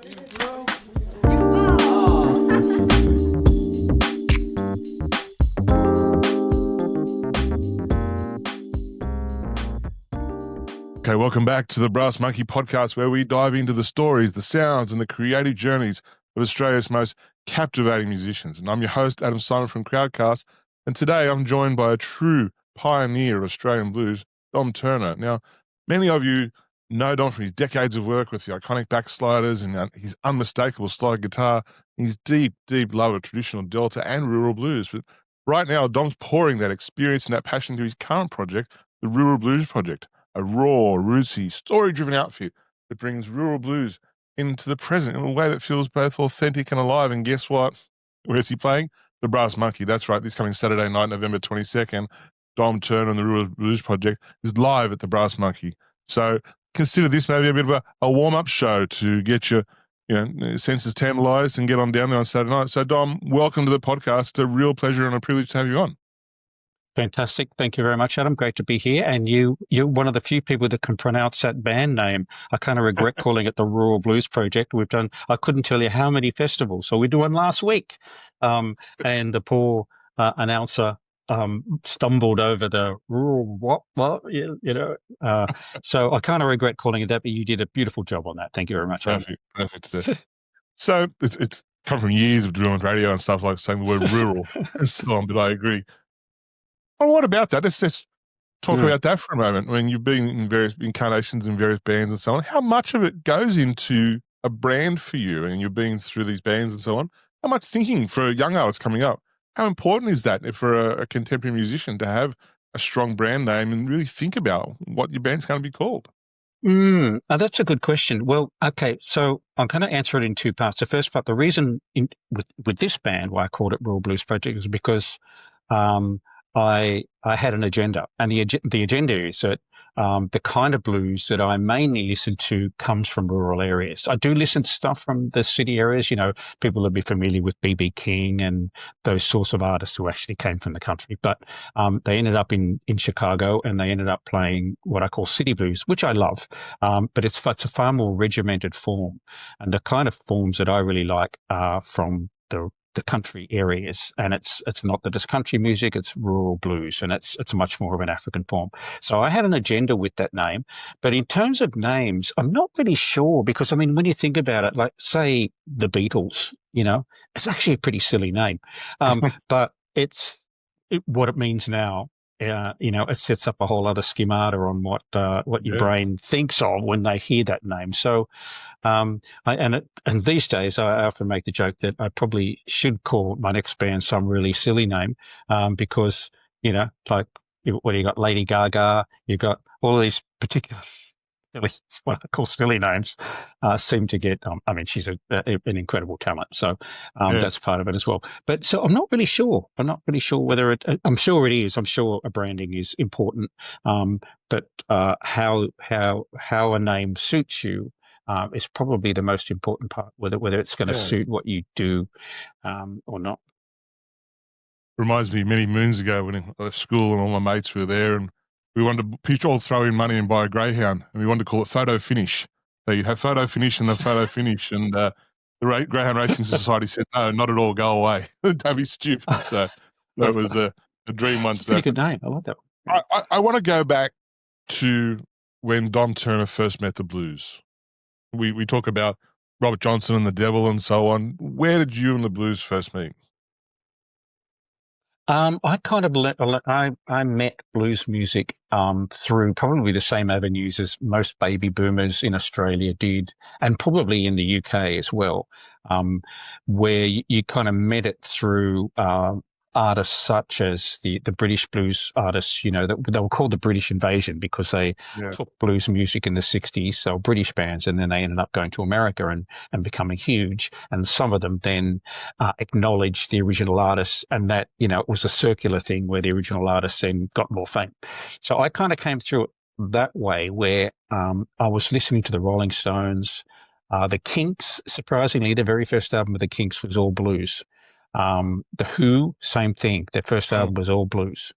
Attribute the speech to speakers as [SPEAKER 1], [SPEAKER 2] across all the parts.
[SPEAKER 1] Okay, welcome back to the Brass Monkey podcast, where we dive into the stories, the sounds, and the creative journeys of Australia's most captivating musicians. And I'm your host, Adam Simon from Crowdcast, and today I'm joined by a true pioneer of Australian blues, Dom Turner. Now, many of you know Dom from his decades of work with the iconic Backsliders and his unmistakable slide guitar, his deep, deep love of traditional Delta and rural blues. But right now, Dom's pouring that experience and that passion to his current project, the Rural Blues Project, a raw, rootsy, story-driven outfit that brings rural blues into the present in a way that feels both authentic and alive. And guess what? Where's he playing? The Brass Monkey. That's right. This coming Saturday night, November 22nd, Dom Turner and the Rural Blues Project is live at the Brass Monkey. So consider this maybe a bit of a warm-up show to get your senses tantalized and get on down there on Saturday night. So, Dom, welcome to the podcast. It's a real pleasure and a privilege to have you on.
[SPEAKER 2] Fantastic. Thank you very much, Adam. Great to be here. And you're one of the few people that can pronounce that band name. I kind of regret calling it the Rural Blues Project. I couldn't tell you how many festivals. So we did one last week. And the poor announcer stumbled over the rural so I kind of regret calling it that, but you did a beautiful job on that. Thank you very much.
[SPEAKER 1] Perfect. So it's come from years of doing radio and stuff, like saying the word rural and so on, but I agree. Well, what about that? Let's talk about that for a moment. I mean, you've been in various incarnations in various bands and so on. How much of it goes into a brand for you? And you've been through these bands and so on. How much thinking for a young artist coming up? How important is that for a contemporary musician to have a strong brand name and really think about what your band's going to be called?
[SPEAKER 2] That's a good question. Well, okay, so I'm going to answer it in two parts. The first part, the reason with this band why I called it Rural Blues Project is because I had an agenda, and the agenda is that the kind of blues that I mainly listen to comes from rural areas. I do listen to stuff from the city areas. People will be familiar with B.B. King and those sorts of artists who actually came from the country. But they ended up in Chicago, and they ended up playing what I call city blues, which I love. But it's a far more regimented form, and the kind of forms that I really like are from the country areas, and it's not that it's country music, it's rural blues, and it's much more of an African form. So I had an agenda with that name, but in terms of names, I'm not really sure, because I mean, when you think about it, like say the Beatles, it's actually a pretty silly name, but what it means now. It sets up a whole other schemata on what your brain thinks of when they hear that name. So, and these days I often make the joke that I probably should call my next band some really silly name, because like what do you got? Lady Gaga, you got all of these particular. What I call silly names seem to get. I mean, she's an incredible talent, so that's part of it as well. But so I'm not really sure. I'm not really sure whether it. I'm sure it is. I'm sure a branding is important. But how a name suits you is probably the most important part. Whether it's going to suit what you do or not.
[SPEAKER 1] Reminds me many moons ago when I left school and all my mates were there, and we wanted to all throw in money and buy a Greyhound, and we wanted to call it Photo Finish. So you'd have Photo Finish and the Photo Finish, and the Greyhound Racing Society said, no, not at all, go away. Don't be stupid. So that was a dream once.
[SPEAKER 2] It's a pretty good name. I love that one.
[SPEAKER 1] I want to go back to when Dom Turner first met the blues. We talk about Robert Johnson and the Devil and so on. Where did you and the blues first meet?
[SPEAKER 2] I met blues music through probably the same avenues as most baby boomers in Australia did, and probably in the UK as well, where you kind of met it through artists such as the British blues artists, they were called the British Invasion because they took blues music in the 60s, so British bands, and then they ended up going to America and becoming huge. And some of them then acknowledged the original artists, and that, it was a circular thing where the original artists then got more fame. So I kind of came through it that way, where I was listening to the Rolling Stones, the Kinks. Surprisingly, the very first album of the Kinks was all blues. The Who, same thing. Their first album was all blues.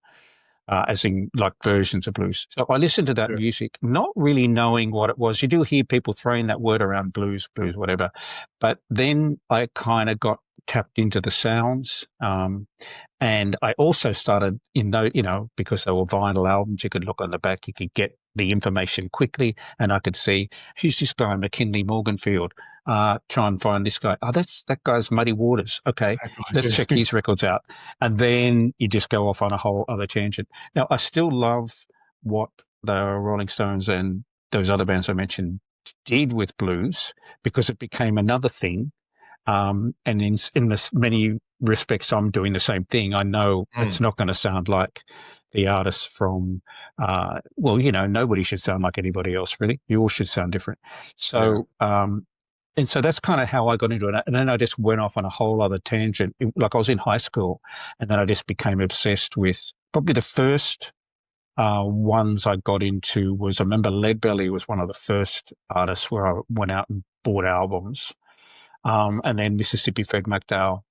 [SPEAKER 2] as in like versions of blues. So I listened to that
[SPEAKER 1] Yeah.
[SPEAKER 2] music, not really knowing what it was. You do hear people throwing that word around, blues, whatever. But then I kind of got tapped into the sounds. And I also started because they were vinyl albums, you could look on the back, you could get the information quickly, and I could see, who's this guy, McKinley Morganfield? Try and find this guy. Oh, that guy's Muddy Waters. Okay, let's check
[SPEAKER 1] Yeah.
[SPEAKER 2] his records out. And then you just go off on a whole other tangent. Now, I still love what the Rolling Stones and those other bands I mentioned did with blues, because it became another thing. And in this many respects, I'm doing the same thing. I know it's not going to sound like the artists from, nobody should sound like anybody else, really. You all should sound different. So, and so that's kind of how I got into it. And then I just went off on a whole other tangent. Like I was in high school, and then I just became obsessed with probably the first ones I got into was, I remember Leadbelly was one of the first artists where I went out and bought albums. And then Mississippi Fred McDowell.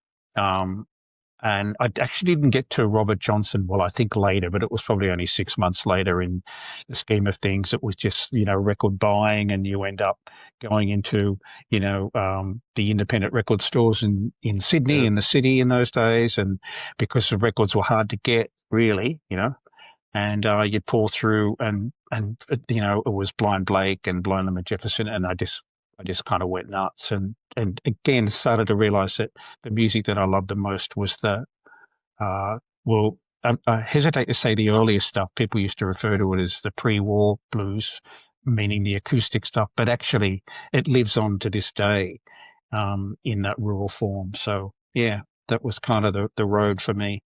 [SPEAKER 2] And I actually didn't get to Robert Johnson, well, I think later, but it was probably only 6 months later in the scheme of things. It was just, record buying, and you end up going into, the independent record stores in Sydney, in the city in those days. And because the records were hard to get, really, and you'd pour through and it was Blind Blake and Blind Lemon Jefferson, and I just kind of went nuts, and again started to realize that the music that I loved the most was I hesitate to say the earlier stuff. People used to refer to it as the pre-war blues, meaning the acoustic stuff, but actually it lives on to this day in that rural form. So yeah, that was kind of the road for me.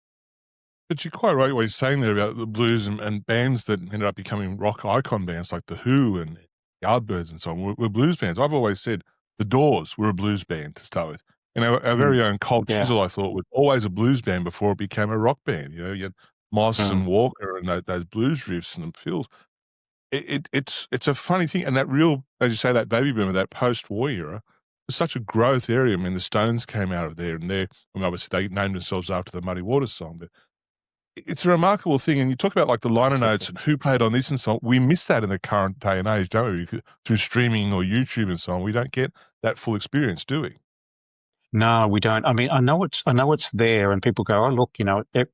[SPEAKER 1] But you're quite right what you're saying there about the blues and bands that ended up becoming rock icon bands like The Who and Yardbirds and so on were blues bands. I've always said The Doors were a blues band to start with. And our very own Cold Chisel, I thought, was always a blues band before it became a rock band. You had Moss and Walker and those blues riffs and feels. It's a funny thing, and that real, as you say, that baby boomer, that post-war era, was such a growth area. I mean, the Stones came out of there, and obviously they named themselves after the Muddy Waters song, but it's a remarkable thing, and you talk about, like, the liner notes and who played on this and so on. We miss that in the current day and age, don't we? Because through streaming or YouTube and so on, we don't get that full experience, do we?
[SPEAKER 2] No, we don't. I mean, I know it's there, and people go, "Oh, look,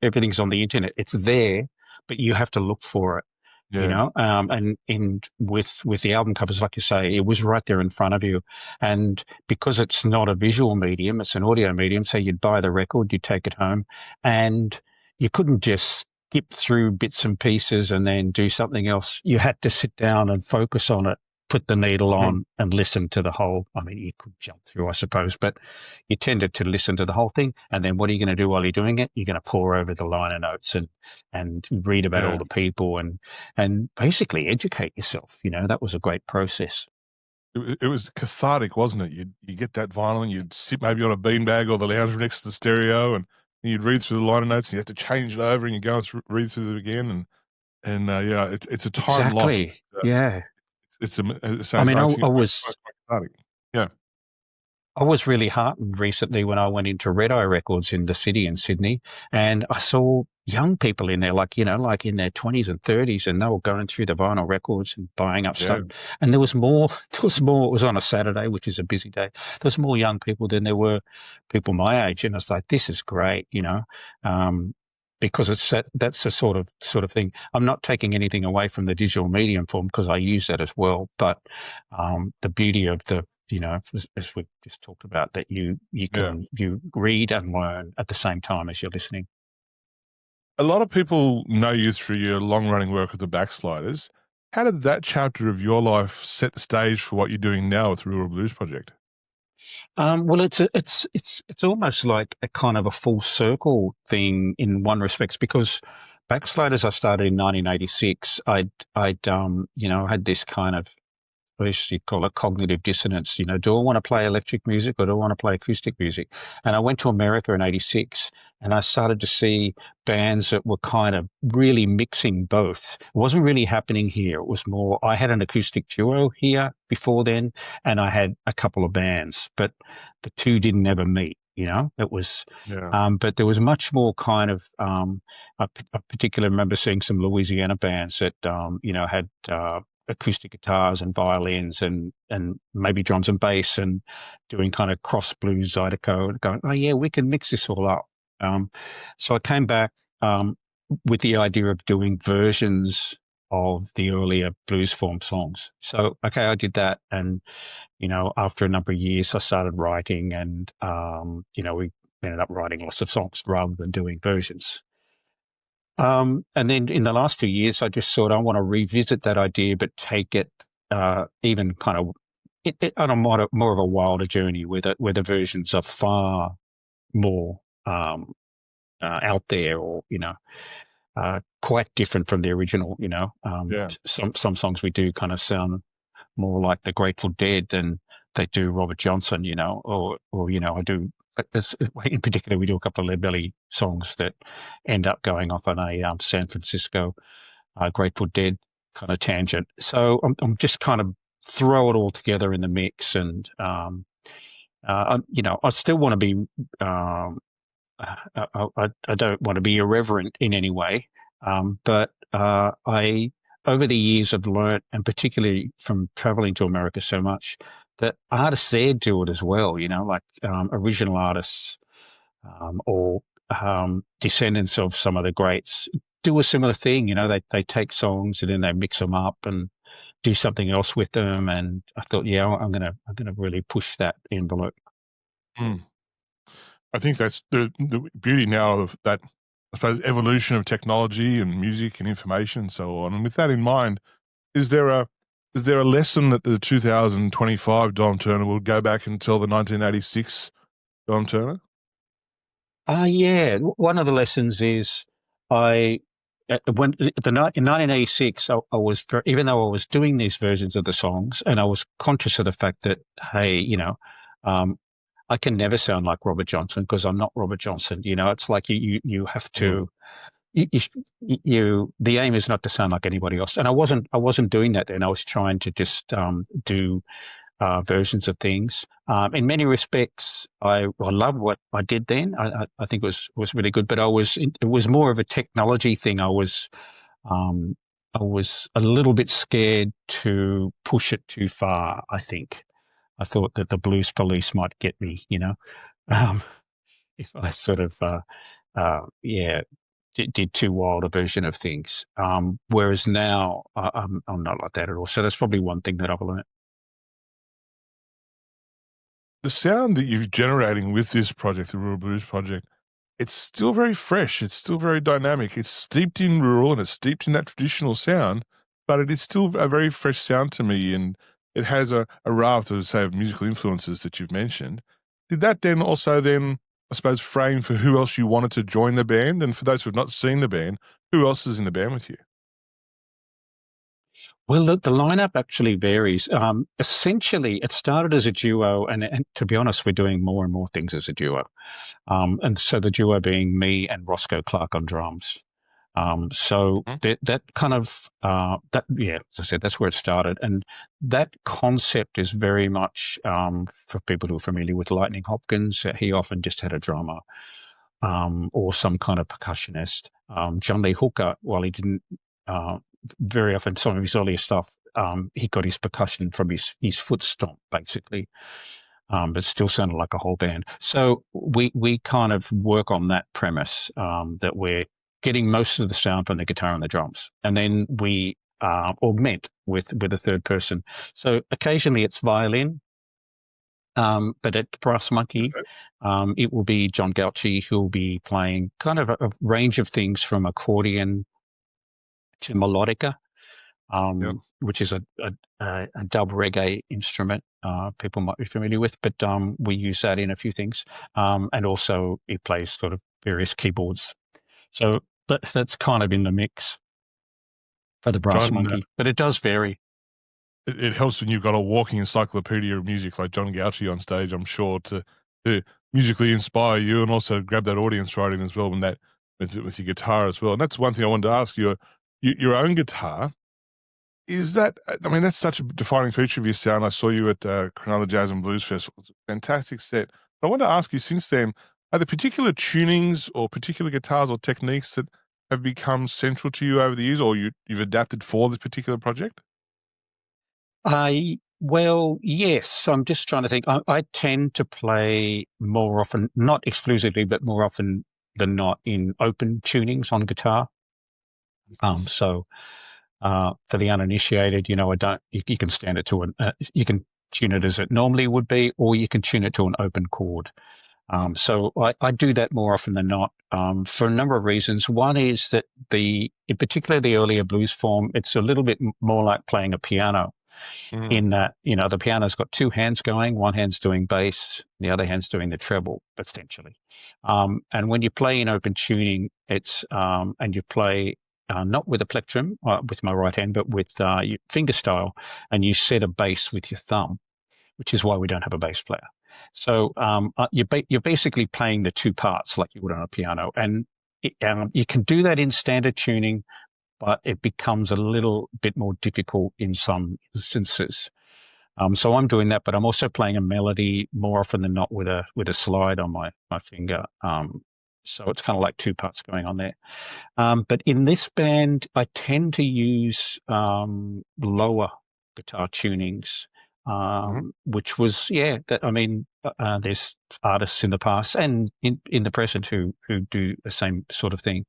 [SPEAKER 2] everything's on the internet." It's there, but you have to look for it.
[SPEAKER 1] Yeah.
[SPEAKER 2] And with the album covers, like you say, it was right there in front of you. And because it's not a visual medium, it's an audio medium. So you'd buy the record, you'd take it home, and you couldn't just skip through bits and pieces and then do something else. You had to sit down and focus on it, put the needle on and listen to the whole. I mean, you could jump through, I suppose, but you tended to listen to the whole thing. And then what are you going to do while you're doing it? You're going to pore over the liner notes and read about all the people and basically educate yourself. That was a great process.
[SPEAKER 1] It was cathartic, wasn't it? You get that vinyl and you'd sit maybe on a beanbag or the lounge room next to the stereo, and you'd read through the liner notes, and you have to change it over, and you go and read through them again, and it's a time lost.
[SPEAKER 2] Exactly. Yeah.
[SPEAKER 1] It's
[SPEAKER 2] I mean,
[SPEAKER 1] Yeah.
[SPEAKER 2] I was really heartened recently when I went into Red Eye Records in the city in Sydney, and I saw young people in there, like in their 20s and 30s, and they were going through the vinyl records and buying up stuff. And there was more. It was on a Saturday, which is a busy day. There was more young people than there were people my age, and I was like, this is great, because that's the sort of thing. I'm not taking anything away from the digital medium form, because I use that as well. But the beauty of as we just talked about, that you read and learn at the same time as you're listening.
[SPEAKER 1] A lot of people know you through your long-running work with the Backsliders. How did that chapter of your life set the stage for what you're doing now with the Rural Blues Project?
[SPEAKER 2] Well, it's almost like a kind of a full circle thing in one respect, because Backsliders I started in 1986. I'd had this kind of, I used to call it cognitive dissonance. Do I want to play electric music or do I want to play acoustic music? And I went to America in 86, and I started to see bands that were kind of really mixing both. It wasn't really happening here. It was more, I had an acoustic duo here before then, and I had a couple of bands, but the two didn't ever meet. It was,
[SPEAKER 1] Yeah.
[SPEAKER 2] but there was much more kind of, I particularly remember seeing some Louisiana bands that, had acoustic guitars and violins and maybe drums and bass and doing kind of cross blues zydeco and going, oh yeah, we can mix this all up. So I came back with the idea of doing versions of the earlier blues form songs. So, okay, I did that. And, after a number of years, I started writing and, we ended up writing lots of songs rather than doing versions. And then in the last 2 years, I just thought I want to revisit that idea, but take it even kind of on a more of a wilder journey where the versions are far more out there or, quite different from the original,
[SPEAKER 1] Yeah.
[SPEAKER 2] some songs we do kind of sound more like the Grateful Dead than they do Robert Johnson, or I do, in particular, we do a couple of Lead Belly songs that end up going off on a San Francisco Grateful Dead kind of tangent. So I'm just kind of throw it all together in the mix, and I still want to be. I don't want to be irreverent in any way, but I over the years have learnt, and particularly from traveling to America so much, that artists there do it as well. Like original artists or descendants of some of the greats do a similar thing. They take songs and then they mix them up and do something else with them. And I thought, yeah, I'm gonna really push that envelope.
[SPEAKER 1] Mm. I think that's the beauty now of that, I suppose, evolution of technology and music and information and so on. And with that in mind, is there a lesson that the 2025 Dom Turner will go back and tell the 1986 Dom Turner?
[SPEAKER 2] Yeah. One of the lessons is I when in 1986 I was even though I was doing these versions of the songs and I was conscious of the fact that hey, um, I can never sound like Robert Johnson because I'm not Robert Johnson. It's like you have to. The aim is not to sound like anybody else, and I wasn't doing that then. I was trying to just do versions of things. In many respects, I love what I did then. I think it was really good, but it was more of a technology thing. I was a little bit scared to push it too far. I think I thought that the blues police might get me, um, if I sort of yeah did too wild a version of things. Whereas now I'm not like that at all. So that's probably one thing that I've learned.
[SPEAKER 1] The sound that you're generating with this project, the Rural Blues Project, it's still very fresh. It's still very dynamic. It's steeped in rural and it's steeped in that traditional sound, but it is still a very fresh sound to me. And it has a raft of, say, of musical influences that you've mentioned. Did that then also then, I suppose, frame for who else you wanted to join the band? And for those who have not seen the band, who else is in the band with you?
[SPEAKER 2] Well, the lineup actually varies. Essentially, it started as a duo, and to be honest, we're doing more and more things as a duo. And so the duo being me and Roscoe Clark on drums. So
[SPEAKER 1] Mhm.
[SPEAKER 2] that kind of as I said, that's where it started, and that concept is very much for people who are familiar with Lightning Hopkins. He often just had a drummer or some kind of percussionist. John Lee Hooker, while he didn't very often some of his earlier stuff, he got his percussion from his foot stomp, basically. But still sounded like a whole band. So we kind of work on that premise that we're getting most of the sound from the guitar and the drums, and then we augment with a third person. So occasionally it's violin, but at Brass Monkey,
[SPEAKER 1] Okay.
[SPEAKER 2] it will be John Gauchi who will be playing kind of a range of things from accordion to melodica,
[SPEAKER 1] Yep.
[SPEAKER 2] which is a dub reggae instrument people might be familiar with, but we use that in a few things. And also he plays sort of various keyboards. So that's kind of in the mix for the Brass
[SPEAKER 1] John,
[SPEAKER 2] Monkey, but it does vary.
[SPEAKER 1] it helps when you've got a walking encyclopedia of music like John Gauchi on stage, I'm sure, to musically inspire you and also grab that audience right in as well when that with your guitar as well. And that's one thing I wanted to ask you. Your own guitar, is that, I mean, that's such a defining feature of your sound. I saw you at Cronulla Jazz and Blues Festival. It's a fantastic set. I want to ask you since then, are there particular tunings or particular guitars or techniques that have become central to you over the years, or you've adapted for this particular project?
[SPEAKER 2] Well, yes. I'm just trying to think. I tend to play more often, not exclusively, but more often than not in open tunings on guitar. So for the uninitiated, I don't. You can stand it to you can tune it as it normally would be, or you can tune it to an open chord. So I do that more often than not for a number of reasons. One is that in particular the earlier blues form, it's a little bit more like playing a piano
[SPEAKER 1] Mm,
[SPEAKER 2] in that, the piano's got two hands going, one hand's doing bass, the other hand's doing the treble, essentially. And when you play in open tuning, and you play not with a plectrum, with my right hand, but with your finger style, and you set a bass with your thumb, which is why we don't have a bass player. So you're basically playing the two parts like you would on a piano. And you can do that in standard tuning, but it becomes a little bit more difficult in some instances. So I'm doing that, but I'm also playing a melody more often than not with a slide on my finger. So it's kind of like two parts going on there. But in this band, I tend to use lower guitar tunings,
[SPEAKER 1] mhm.
[SPEAKER 2] which was there's artists in the past and in the present who do the same sort of thing.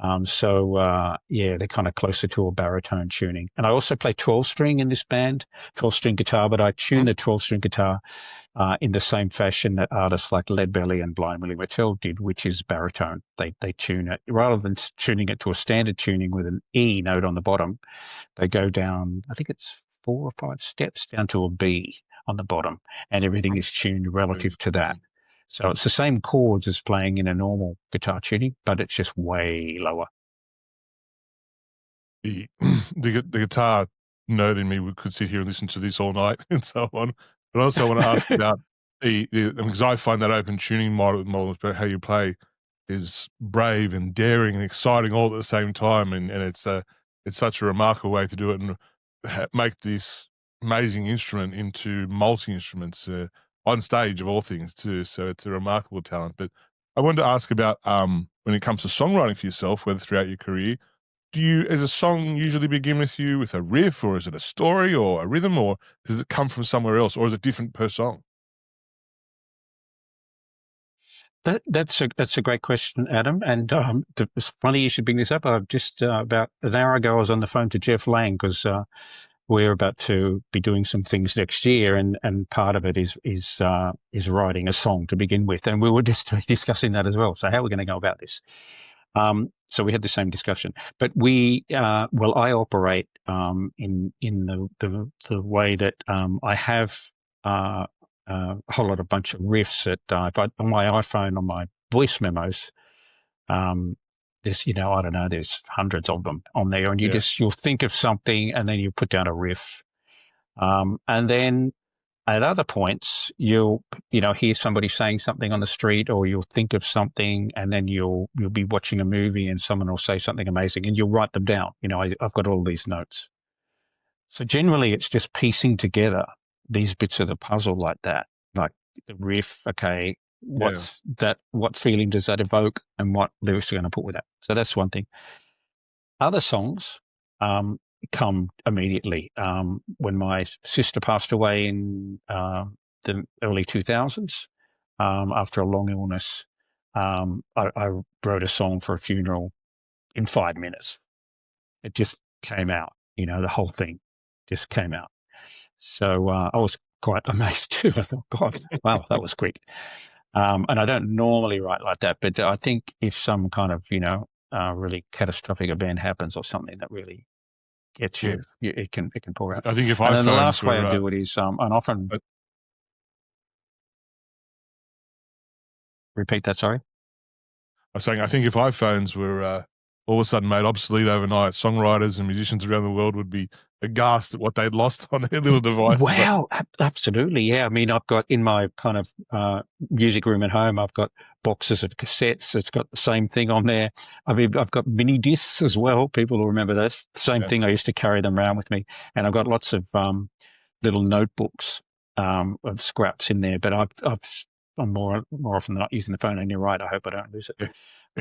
[SPEAKER 2] They're kind of closer to a baritone tuning. And I also play 12-string in this band, 12-string guitar, but I tune the 12-string guitar in the same fashion that artists like Leadbelly and Blind Willie McTell did, which is baritone. They tune it rather than tuning it to a standard tuning with an E note on the bottom. They go down, I think it's 4 or 5 steps down to a B on the bottom, and everything is tuned relative to that. So it's the same chords as playing in a normal guitar tuning, but it's just way lower.
[SPEAKER 1] The the guitar nerd in me could sit here and listen to this all night and so on. But also I want to ask about because I find that open tuning model about how you play is brave and daring and exciting all at the same time, and it's such a remarkable way to do it and make this amazing instrument into multi instruments on stage of all things too. So it's a remarkable talent. But I wanted to ask about when it comes to songwriting for yourself, whether throughout your career, is a song usually begin with you with a riff, or is it a story or a rhythm, or does it come from somewhere else, or is it different per song?
[SPEAKER 2] That's a great question, Adam. And it's funny you should bring this up. I've just about an hour ago I was on the phone to Jeff Lang because we're about to be doing some things next year, and part of it is writing a song to begin with, and we were just discussing that as well. So how are we going to go about this? So we had the same discussion, but I operate in the way that I have a whole lot of bunch of riffs that on my iPhone, on my voice memos. There's, I don't know, there's hundreds of them on there, and
[SPEAKER 1] Yeah.
[SPEAKER 2] you'll think of something, and then you put down a riff, and then at other points, you'll hear somebody saying something on the street, or you'll think of something, and then you'll be watching a movie, and someone will say something amazing, and you'll write them down. I've got all these notes. So generally, it's just piecing together these bits of the puzzle like that, like the riff. Okay,
[SPEAKER 1] Yeah.
[SPEAKER 2] what's that? What feeling does that evoke, and what lyrics are going to put with that? So that's one thing. Other songs come immediately. When my sister passed away in the early 2000s, after a long illness, I wrote a song for a funeral in 5 minutes. It just came out, the whole thing just came out. So I was quite amazed too. I thought, God, wow, that was quick. And I don't normally write like that, but I think if some kind of, really catastrophic event happens or something that really gets
[SPEAKER 1] Yeah.
[SPEAKER 2] it can pour out.
[SPEAKER 1] I think if
[SPEAKER 2] And then the
[SPEAKER 1] iPhones
[SPEAKER 2] last way
[SPEAKER 1] were,
[SPEAKER 2] I do it is, and often
[SPEAKER 1] uh,
[SPEAKER 2] repeat that. Sorry.
[SPEAKER 1] I was saying, I think if iPhones were all of a sudden made obsolete overnight, songwriters and musicians around the world would be aghast at what they'd lost on their little devices.
[SPEAKER 2] Wow, absolutely. Yeah. I mean, I've got in my kind of music room at home, I've got boxes of cassettes. It's got the same thing on there. I mean, I've got mini discs as well. People will remember that. Same
[SPEAKER 1] Yeah.
[SPEAKER 2] thing. I used to carry them around with me. And I've got lots of little notebooks of scraps in there. But I've I'm more often than not using the phone, and you're right. I hope I don't lose it.
[SPEAKER 1] Yeah.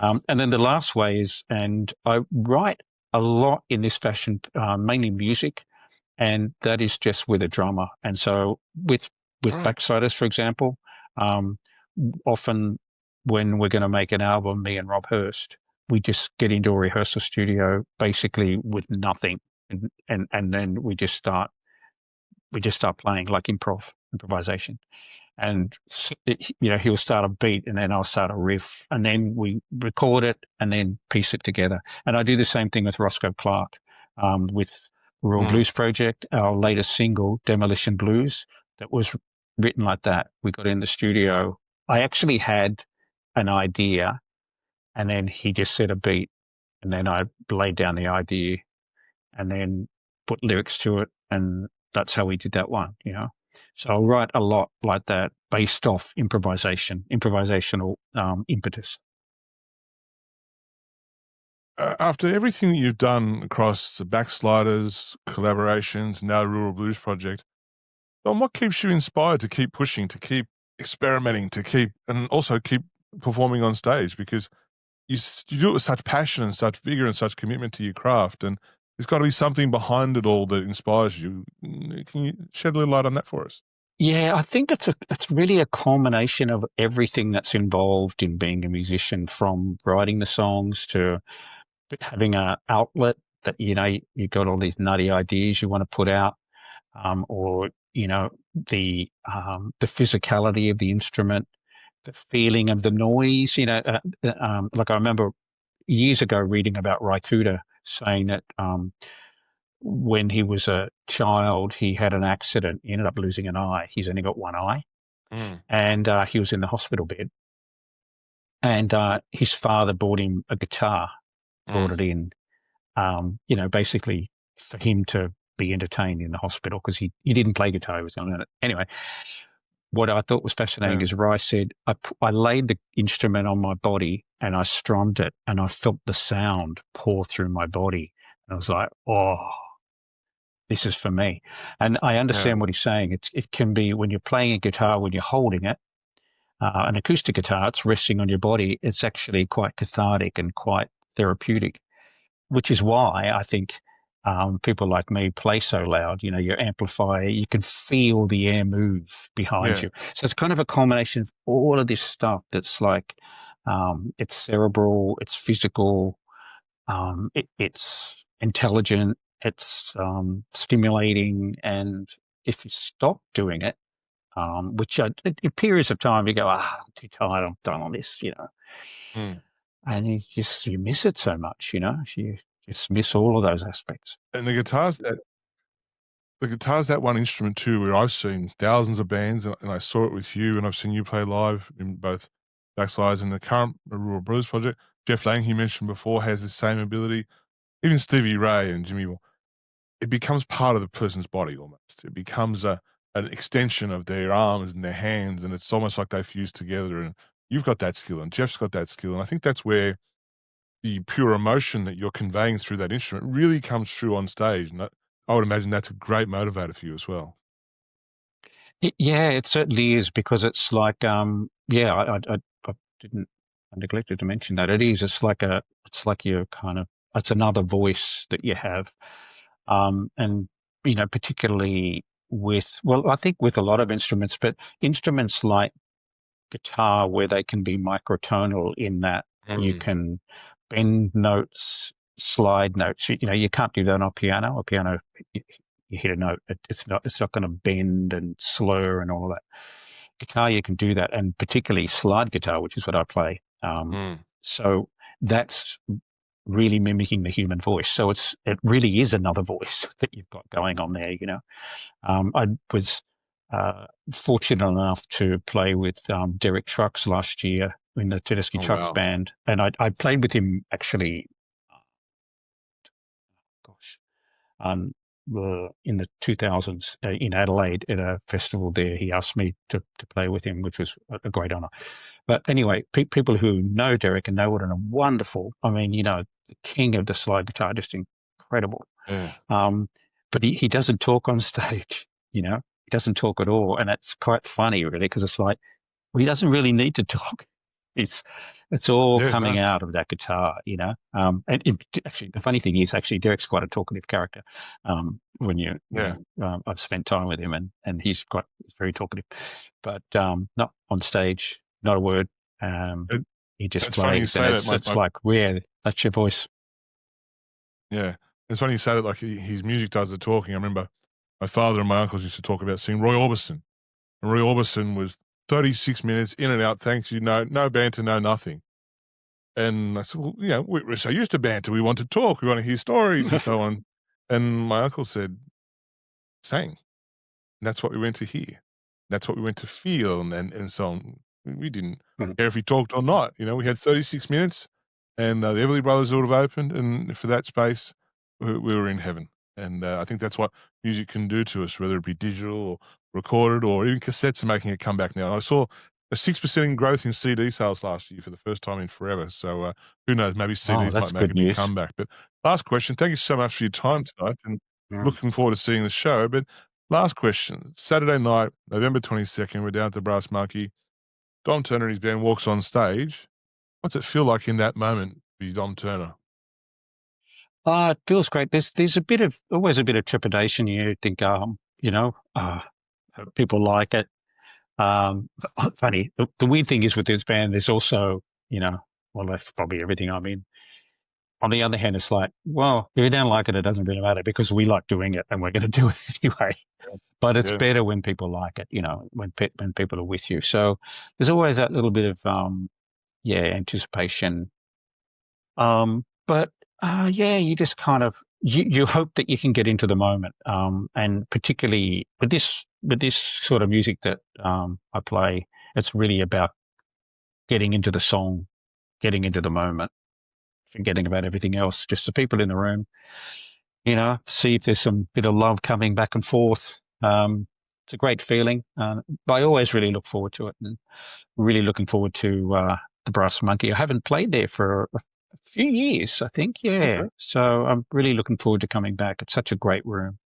[SPEAKER 1] Yes.
[SPEAKER 2] And then the last way is, and I write a lot in this fashion, mainly music, and that is just with a drummer. And so with
[SPEAKER 1] Right.
[SPEAKER 2] Backsliders, for example, um, often when we're going to make an album, me and Rob Hurst, we just get into a rehearsal studio basically with nothing, and then we just start playing like improvisation. And he'll start a beat, and then I'll start a riff, and then we record it, and then piece it together. And I do the same thing with Roscoe Clark, with Rural
[SPEAKER 1] Mm.
[SPEAKER 2] Blues Project, our latest single, Demolition Blues, that was written like that. We got in the studio. I actually had an idea, and then he just said a beat, and then I laid down the idea, and then put lyrics to it, and that's how we did that one. So I'll write a lot like that based off improvisational impetus.
[SPEAKER 1] After everything that you've done across the Backsliders, collaborations, now Rural Blues Project, Don, what keeps you inspired to keep pushing, to keep experimenting, and also keep performing on stage? Because you do it with such passion and such vigor and such commitment to your craft, and there's got to be something behind it all that inspires you. Can you shed a little light on that for us?
[SPEAKER 2] Yeah, I think it's really a culmination of everything that's involved in being a musician, from writing the songs to having an outlet that you got all these nutty ideas you want to put out, or the physicality of the instrument, the feeling of the noise. Like I remember years ago reading about Raikuda saying that when he was a child, he had an accident. He ended up losing an eye. He's only got one eye,
[SPEAKER 1] Mm,
[SPEAKER 2] and he was in the hospital bed. And his father bought him a guitar, brought
[SPEAKER 1] mm,
[SPEAKER 2] it in, basically for him to be entertained in the hospital, because he didn't play guitar. He was going to learn it. Anyway, what I thought was fascinating
[SPEAKER 1] yeah,
[SPEAKER 2] is Rice said, I laid the instrument on my body and I strummed it, and I felt the sound pour through my body. And I was like, oh, this is for me. And I
[SPEAKER 1] yeah,
[SPEAKER 2] understand what he's saying. It can be when you're playing a guitar, when you're holding it, an acoustic guitar, it's resting on your body. It's actually quite cathartic and quite therapeutic, which is why I think people like me play so loud. Your amplifier, you can feel the air move behind
[SPEAKER 1] yeah.
[SPEAKER 2] you. So it's kind of a combination of all of this stuff that's like, it's cerebral, it's physical, it's intelligent, it's stimulating. And if you stop doing it, which in periods of time you go, I'm too tired, I'm done on this.
[SPEAKER 1] Mm.
[SPEAKER 2] And you miss it so much. You just miss all of those aspects.
[SPEAKER 1] And the guitar's that one instrument too, where I've seen thousands of bands, and I saw it with you, and I've seen you play live in both Backsliders and the current Rural Blues Project. Jeff Lang, he mentioned before, has the same ability. Even Stevie Ray and Jimmy Wall, it becomes part of the person's body almost. It becomes an extension of their arms and their hands, and it's almost like they fuse together. And you've got that skill, and Jeff's got that skill, and I think that's where the pure emotion that you're conveying through that instrument really comes through on stage. And I would imagine that's a great motivator for you as well.
[SPEAKER 2] Yeah, it certainly is, because it's like, yeah, I didn't, I neglected to mention that it is. It's like you're kind of, it's another voice that you have, and particularly well, I think with a lot of instruments, but instruments like guitar, where they can be microtonal in that you
[SPEAKER 1] Mm,
[SPEAKER 2] can bend notes, slide notes. You can't do that on a piano. A piano, you, you hit a note, it's not going to bend and slur and all of that. Guitar, you can do that, and particularly slide guitar, which is what I play.
[SPEAKER 1] mm.
[SPEAKER 2] So that's really mimicking the human voice. So it really is another voice that you've got going on there. I was fortunate enough to play with Derek Trucks last year in the Tedeschi
[SPEAKER 1] Oh,
[SPEAKER 2] Trucks
[SPEAKER 1] wow.
[SPEAKER 2] band, and I played with him actually. Gosh, in the 2000s in Adelaide at a festival there. He asked me to play with him, which was a great honour. But anyway, people who know Derek and know what a wonderful, I mean, the king of the slide guitar, just incredible.
[SPEAKER 1] Yeah.
[SPEAKER 2] Um, but he doesn't talk on stage. He doesn't talk at all, and it's quite funny, really, because it's like he doesn't really need to talk. It's all
[SPEAKER 1] Yeah,
[SPEAKER 2] coming
[SPEAKER 1] no.
[SPEAKER 2] out of that guitar, actually, the funny thing is, actually, Derek's quite a talkative character.
[SPEAKER 1] Yeah.
[SPEAKER 2] I've spent time with him, and he's very talkative, but not on stage, not a word.
[SPEAKER 1] It,
[SPEAKER 2] He just
[SPEAKER 1] it's funny you
[SPEAKER 2] plays, and
[SPEAKER 1] say that.
[SPEAKER 2] it's like, yeah, that's your voice.
[SPEAKER 1] Yeah, it's funny you say that. Like his music does the talking. I remember my father and my uncles used to talk about seeing Roy Orbison, and Roy Orbison was 36 minutes in and out. Thanks, no banter, no nothing. And I said, well, we're so used to banter. We want to talk. We want to hear stories and so on. And my uncle said, sang. That's what we went to hear. That's what we went to feel, and so on. We didn't care if he talked or not. We had 36 minutes, and the Everly Brothers would have opened, and for that space, we were in heaven. And I think that's what music can do to us, whether it be digital or recorded or even cassettes are making a comeback now. And I saw a 6% growth in CD sales last year for the first time in forever. So who knows? Maybe CDs
[SPEAKER 2] That's
[SPEAKER 1] might make
[SPEAKER 2] good
[SPEAKER 1] a big
[SPEAKER 2] news.
[SPEAKER 1] comeback. But last question. Thank you so much for your time tonight, and looking forward to seeing the show. But last question. Saturday night, November 22nd, we're down at the Brass Monkey. Dom Turner and his band walks on stage. What's it feel like in that moment to be Dom Turner?
[SPEAKER 2] It feels great. There's always a bit of trepidation. You think, people like it. Funny. The weird thing is with this band, there's also, that's probably everything. I mean, on the other hand, it's like, well, if you don't like it, it doesn't really matter because we like doing it and we're going to do it anyway. But it's better when people like it, when people are with you. So there's always that little bit of, anticipation. But you just kind of you hope that you can get into the moment, and particularly with this sort of music that I play, it's really about getting into the song, getting into the moment, forgetting about everything else, just the people in the room. See if there's some bit of love coming back and forth. It's a great feeling. I always really look forward to it, and really looking forward to the Brass Monkey. I haven't played there for a few years, I think. Yeah.
[SPEAKER 1] Okay.
[SPEAKER 2] So I'm really looking forward to coming back. It's such a great room.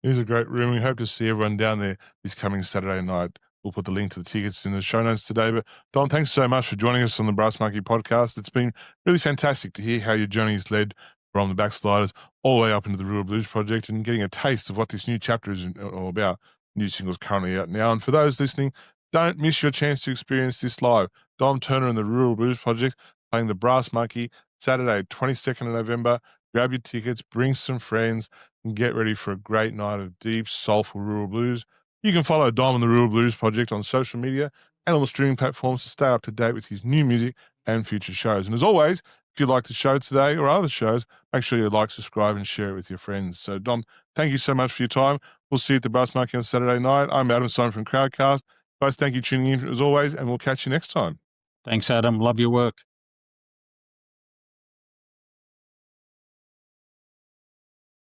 [SPEAKER 1] It is a great room. We hope to see everyone down there this coming Saturday night. We'll put the link to the tickets in the show notes today. But Don, thanks so much for joining us on the Brass Monkey podcast. It's been really fantastic to hear how your journey has led from the Backsliders all the way up into the Rural Blues Project and getting a taste of what this new chapter is all about. New singles currently out now. And for those listening, don't miss your chance to experience this live. Dom Turner and the Rural Blues Project playing the Brass Monkey Saturday, 22nd of November. Grab your tickets, bring some friends, and get ready for a great night of deep, soulful rural blues. You can follow Dom and the Rural Blues Project on social media and on the streaming platforms to stay up to date with his new music and future shows. And as always, if you like the show today or other shows, make sure you like, subscribe, and share it with your friends. So, Dom, thank you so much for your time. We'll see you at the Brass Monkey on Saturday night. I'm Adam Simon from Crowdcast. Guys, thank you for tuning in as always, and we'll catch you next time.
[SPEAKER 2] Thanks, Adam. Love your work.